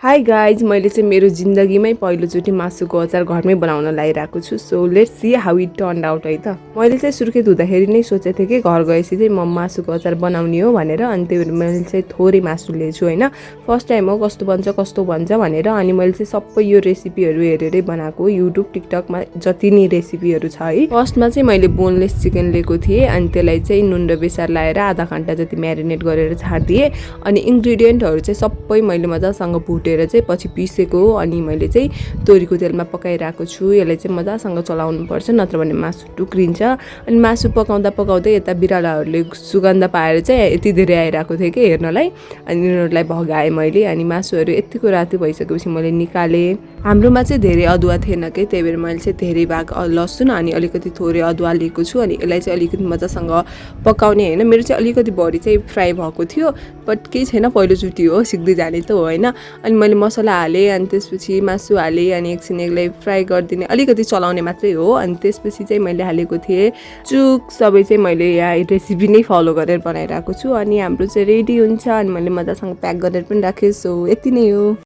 Hi guys, मैले चाहिँ मेरो जिन्दगीमै पहिलोचोटि मासुको अचार घरमै बनाउन लागिरहेको छु। So let's see how it turn out है त। मैले चाहिँ सुर्खेत हुँदाखेरि नै सोचेको थिएँ कि घर गएपछि चाहिँ म मासुको अचार बनाउने हो भनेर। अनि त्यही भएर मैले चाहिँ थोरै मासु लिएछु होइन। फर्स्ट टाइम हो, कस्तो भन्छ भनेर। अनि मैले चाहिँ सबै यो रेसिपीहरू हेरेरै बनाएको, युट्युब टिकटकमा जति नि रेसिपीहरू छ है। फर्स्टमा चाहिँ मैले बोनलेस चिकन लिएको थिएँ अनि त्यसलाई चाहिँ नुन र बेसार लाएर आधा घन्टा जति म्यारिनेट गरेर छाडिदिएँ। अनि इन्ग्रिडियन्टहरू चाहिँ सबै मैले मजासँग चाहिँ पछि पिसेको अनि मैले चाहिँ तोरीको तेलमा पकाइरहेको छु। यसलाई चाहिँ मजासँग चलाउनु पर्छ, नत्र भने मासु टुक्रिन्छ। अनि मासु पकाउँदै यता बिरालाहरूले सुगन्ध पाएर चाहिँ यति धेरै आइरहेको थियो कि हेर्नलाई। अनि यिनीहरूलाई भगाएँ मैले। अनि मासुहरू यतिको राति भइसकेपछि मैले निकालेँ। हाम्रोमा चाहिँ धेरै अदुवा थिएन कि, त्यही भएर मैले चाहिँ धेरै भाग लसुन अनि अलिकति थोरै अदुवा लिएको छु। अनि यसलाई चाहिँ अलिकति मजासँग पकाउने होइन। मेरो चाहिँ अलिकति बढी चाहिँ फ्राई भएको थियो, बट केही छैन, पहिलोचोटि हो, सिक्दै जाने त हो होइन। अनि मैले मसला हालेँ अनि त्यसपछि मासु हालेँ अनि एकछिन यसलाई फ्राई गरिदिने, अलिकति चलाउने मात्रै हो। अनि त्यसपछि चाहिँ मैले हालेको थिएँ चुक। सबै चाहिँ मैले यहाँ रेसिपी नै फलो गरेर बनाइरहेको छु। अनि हाम्रो चाहिँ रेडी हुन्छ। अनि मैले मजासँग प्याक गरेर पनि राखेँ। सो यति नै हो।